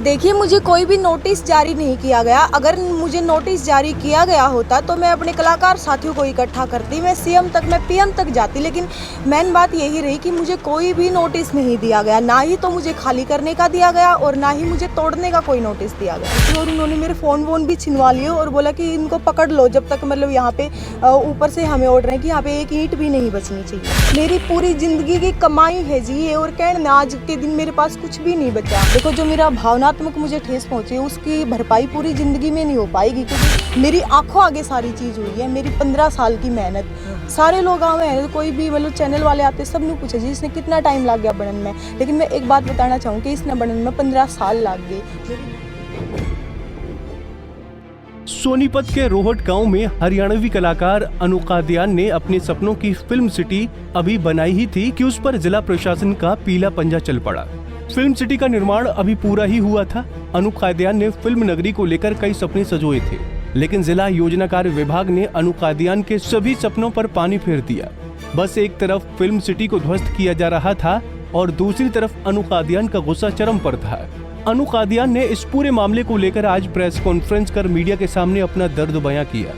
देखिए, मुझे कोई भी नोटिस जारी नहीं किया गया। अगर मुझे नोटिस जारी किया गया होता तो मैं अपने कलाकार साथियों को इकट्ठा करती, मैं सीएम तक, मैं पीएम तक जाती। लेकिन मेन बात यही रही कि मुझे कोई भी नोटिस नहीं दिया गया, ना ही तो मुझे खाली करने का दिया गया और ना ही मुझे तोड़ने का कोई नोटिस दिया गया। और उन्होंने मेरे फ़ोन वोन भी छिनवा लिए और बोला कि इनको पकड़ लो, जब तक मतलब यहाँ पे ऊपर से हमें ऑर्डर है कि यहाँ पे एक ईंट भी नहीं बचनी चाहिए। मेरी पूरी ज़िंदगी की कमाई है जी ये, और कहना आज के दिन मेरे पास कुछ भी नहीं बचा। देखो, जो मेरा भावनात्मक मुझे ठेस पहुंची उसकी भरपाई पूरी ज़िंदगी में नहीं हो पाएगी, क्योंकि मेरी आंखों आगे सारी चीज़ हुई है। मेरी 15 साल की मेहनत, सारे लोग आए हैं, कोई भी मतलब चैनल वाले आते सब ने पूछा जी इसने कितना टाइम लग गया बनने में। लेकिन मैं एक बात बताना चाहूँ कि इसने बनने में 15 साल लग गए। सोनीपत के रोहट गांव में हरियाणवी कलाकार अनु कादियान ने अपने सपनों की फिल्म सिटी अभी बनाई ही थी कि उस पर जिला प्रशासन का पीला पंजा चल पड़ा। फिल्म सिटी का निर्माण अभी पूरा ही हुआ था। अनु कादियान ने फिल्म नगरी को लेकर कई सपने सजोए थे, लेकिन जिला योजना कार्य विभाग ने अनु कादियान के सभी सपनों पर पानी फेर दिया। बस एक तरफ फिल्म सिटी को ध्वस्त किया जा रहा था और दूसरी तरफ अनु कादियान का गुस्सा चरम पर था। अनु कादियान ने इस पूरे मामले को लेकर आज प्रेस कॉन्फ्रेंस कर मीडिया के सामने अपना दर्द बयां किया।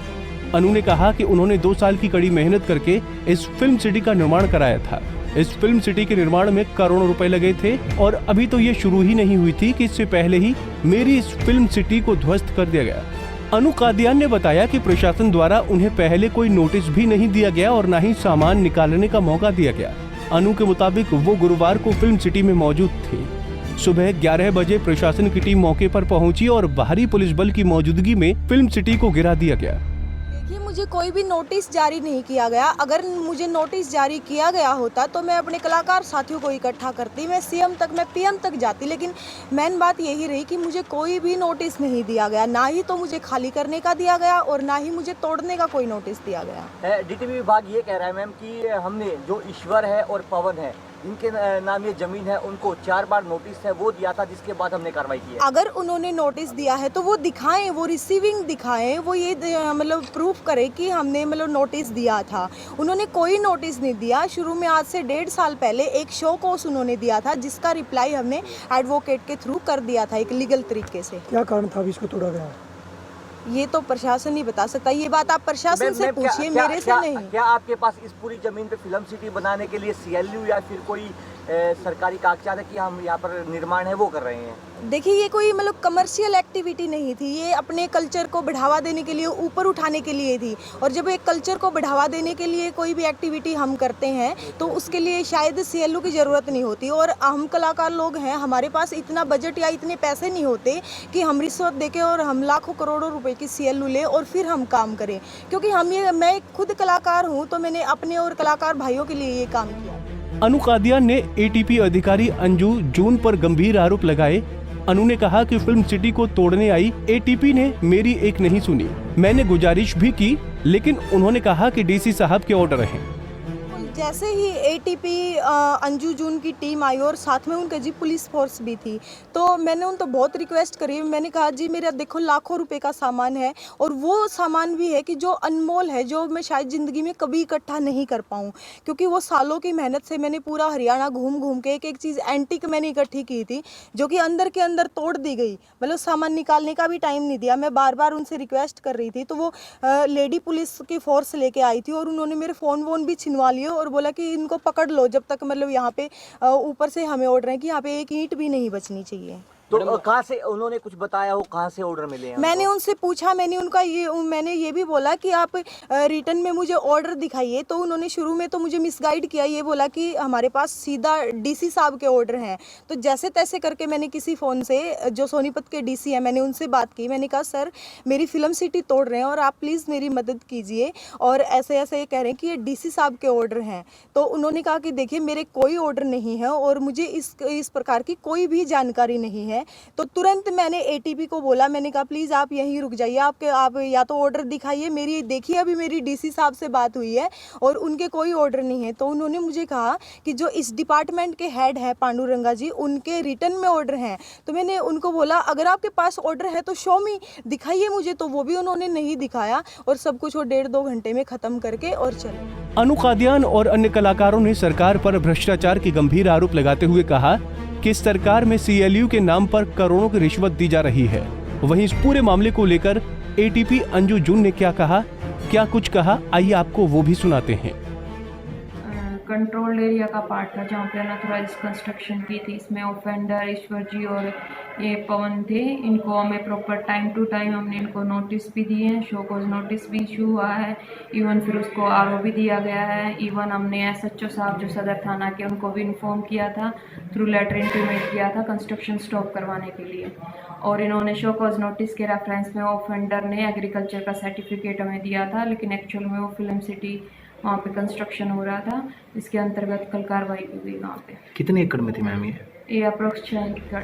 अनु ने कहा कि उन्होंने 2 साल की कड़ी मेहनत करके इस फिल्म सिटी का निर्माण कराया था। इस फिल्म सिटी के निर्माण में करोड़ों रुपए लगे थे और अभी तो ये शुरू ही नहीं हुई थी कि इससे पहले ही मेरी इस फिल्म सिटी को ध्वस्त कर दिया गया। अनु कादियान ने बताया कि प्रशासन द्वारा उन्हें पहले कोई नोटिस भी नहीं दिया गया और न ही सामान निकालने का मौका दिया गया। अनु के मुताबिक वो गुरुवार को फिल्म सिटी में मौजूद थे। सुबह 11 बजे प्रशासन की टीम मौके पर पहुंची और बाहरी पुलिस बल की मौजूदगी में फिल्म सिटी को गिरा दिया गया। देखिए, मुझे कोई भी नोटिस जारी नहीं किया गया। अगर मुझे नोटिस जारी किया गया होता तो मैं अपने कलाकार साथियों को इकट्ठा करती, मैं सीएम तक, मैं पीएम तक जाती। लेकिन मेन बात यही रही कि मुझे कोई भी नोटिस नहीं दिया गया, ना ही तो मुझे खाली करने का दिया गया और ना ही मुझे तोड़ने का कोई नोटिस दिया गया। डीटीपी विभाग ये कह रहा है मैम कि हमने जो ईश्वर है और पवन है इनके नाम ये जमीन है उनको 4 बार नोटिस है वो दिया था, जिसके बाद हमने कार्रवाई की है। अगर उन्होंने नोटिस दिया है तो वो दिखाएं, वो रिसीविंग दिखाएं, वो ये मतलब प्रूफ करे कि हमने मतलब नोटिस दिया था। उन्होंने कोई नोटिस नहीं दिया। शुरू में आज से 1.5 साल पहले एक शो कोर्स उन्होंने दिया था, जिसका रिप्लाई हमने एडवोकेट के थ्रू कर दिया था एक लीगल तरीके से। क्या कारण था इसको तोड़ा गया? ये तो प्रशासन ही बता सकता है। ये बात आप प्रशासन से पूछिए, मेरे से नहीं। क्या आपके पास इस पूरी जमीन पे फिल्म सिटी बनाने के लिए सीएलयू या फिर कोई सरकारी कागजात है कि हम यहाँ पर निर्माण है वो कर रहे हैं? देखिए, ये कोई मतलब कमर्शियल एक्टिविटी नहीं थी, ये अपने कल्चर को बढ़ावा देने के लिए, ऊपर उठाने के लिए थी। और जब एक कल्चर को बढ़ावा देने के लिए कोई भी एक्टिविटी हम करते हैं तो उसके लिए शायद सीएलयू की ज़रूरत नहीं होती। और हम कलाकार लोग हैं, हमारे पास इतना बजट या इतने पैसे नहीं होते कि हम रिश्वत देके और हम लाखों करोड़ों रुपए की सीएलयू लें और फिर हम काम करें। क्योंकि मैं खुद कलाकार हूँ, तो मैंने अपने और कलाकार भाइयों के लिए ये काम किया। अनु कादियान ने एटीपी अधिकारी अंजू जून पर गंभीर आरोप लगाए। अनु ने कहा कि फिल्म सिटी को तोड़ने आई एटीपी ने मेरी एक नहीं सुनी। मैंने गुजारिश भी की, लेकिन उन्होंने कहा कि डीसी साहब के ऑर्डर हैं। जैसे ही एटीपी अंजू जून की टीम आई और साथ में उनका जी पुलिस फोर्स भी थी, तो मैंने उन तो बहुत रिक्वेस्ट करी। मैंने कहा जी मेरा देखो लाखों रुपए का सामान है और वो सामान भी है कि जो अनमोल है, जो मैं शायद ज़िंदगी में कभी इकट्ठा नहीं कर पाऊँ, क्योंकि वो सालों की मेहनत से मैंने पूरा हरियाणा घूम घूम के एक चीज़ एंटीक मैंने इकट्ठी की थी, जो कि अंदर के अंदर तोड़ दी गई। मतलब सामान निकालने का भी टाइम नहीं दिया। मैं बार बार उनसे रिक्वेस्ट कर रही थी, तो वो लेडी पुलिस की फोर्स लेके आई थी और उन्होंने मेरे फ़ोन वोन भी छिनवा लिए और बोला कि इनको पकड़ लो, जब तक मतलब यहाँ पे ऊपर से हमें ऑर्डर है कि यहाँ पे एक ईंट भी नहीं बचनी चाहिए। तो कहाँ से उन्होंने कुछ बताया हो, कहाँ से ऑर्डर मिले हैं? मैंने उनसे पूछा, मैंने ये भी बोला कि आप रिटर्न में मुझे ऑर्डर दिखाइए। तो उन्होंने शुरू में तो मुझे मिसगाइड किया, ये बोला कि हमारे पास सीधा डीसी साहब के ऑर्डर हैं। तो जैसे तैसे करके मैंने किसी फ़ोन से, जो सोनीपत के डीसी हैं, मैंने उनसे बात की। मैंने कहा सर मेरी फिल्म सिटी तोड़ रहे हैं और आप प्लीज़ मेरी मदद कीजिए, और ऐसे ऐसे ये कह रहे हैं कि ये डीसी साहब के ऑर्डर हैं। तो उन्होंने कहा कि देखिए मेरे कोई ऑर्डर नहीं है और मुझे इस प्रकार की कोई भी जानकारी नहीं है। तो तुरंत मैंने एटीपी को बोला, मैंने कहा प्लीज़ आप यहीं रुक जाइए, आप या तो ऑर्डर दिखाइए, मेरी देखिए अभी मेरी डीसी साहब से बात हुई है और उनके कोई ऑर्डर नहीं है। तो उन्होंने मुझे कहा कि जो इस डिपार्टमेंट के हेड है पांडुरंगा जी, उनके रिटर्न में ऑर्डर हैं। तो मैंने उनको बोला अगर आपके पास ऑर्डर है तो शो मी, दिखाइए मुझे। तो वो भी उन्होंने नहीं दिखाया और सब कुछ वो 1.5-2 घंटे में ख़त्म करके और चले। अनु कादियान और अन्य कलाकारों ने सरकार पर भ्रष्टाचार के गंभीर आरोप लगाते हुए कहा कि सरकार में CLU के नाम पर करोड़ों की रिश्वत दी जा रही है। वहीं इस पूरे मामले को लेकर ATP अंजू जून ने क्या कहा, क्या कुछ कहा, आइए आपको वो भी सुनाते हैं। कंट्रोल एरिया का पार्ट था जहाँ पे अनऑथराइज कंस्ट्रक्शन की थी। इसमें ऑफेंडर ईश्वर जी और ये पवन थे। इनको हमें प्रॉपर टाइम टू टाइम हमने इनको नोटिस भी दिए हैं, शो कॉज नोटिस भी इशू हुआ है। इवन फिर उसको RO भी दिया गया है। इवन हमने SHO साहब जो सदर थाना के उनको भी इन्फॉर्म किया था, थ्रू लेटर इंटीमेट किया था कंस्ट्रक्शन स्टॉप करवाने के लिए। और इन्होंने शो कॉज नोटिस के रेफरेंस में ऑफेंडर ने एग्रीकल्चर का सर्टिफिकेट हमें दिया था, लेकिन एक्चुअल में वो फिल्म सिटी वहाँ पे कंस्ट्रक्शन हो रहा था। इसके अंतर्गत कल कार्रवाई की गई। वहाँ पे कितने एकड़ में थी मैम ये अप्रोक्स 6 एकड़।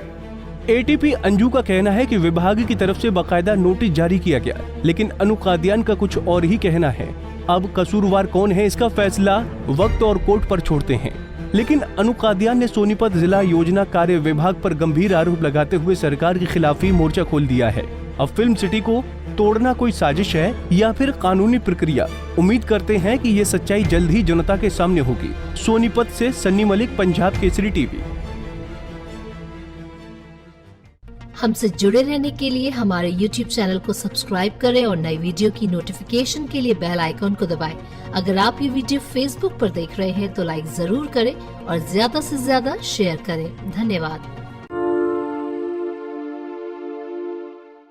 ATP अंजू का कहना है कि विभाग की तरफ से बाकायदा नोटिस जारी किया गया, लेकिन अनु कादियान का कुछ और ही कहना है। अब कसूरवार कौन है, इसका फैसला वक्त और कोर्ट पर छोड़ते हैं। लेकिन अनु कादियान ने सोनीपत जिला योजना कार्य विभाग पर गंभीर आरोप लगाते हुए सरकार के खिलाफ ही मोर्चा खोल दिया है। अब फिल्म सिटी को तोड़ना कोई साजिश है या फिर कानूनी प्रक्रिया, उम्मीद करते हैं कि ये सच्चाई जल्द ही जनता के सामने होगी। सोनीपत से सन्नी मलिक, पंजाब केसरी TV। हमसे जुड़े रहने के लिए हमारे YouTube चैनल को सब्सक्राइब करें और नई वीडियो की नोटिफिकेशन के लिए बेल आइकॉन को दबाएं। अगर आप ये वीडियो Facebook पर देख रहे हैं तो लाइक जरूर करें और ज्यादा से ज्यादा शेयर करें। धन्यवाद।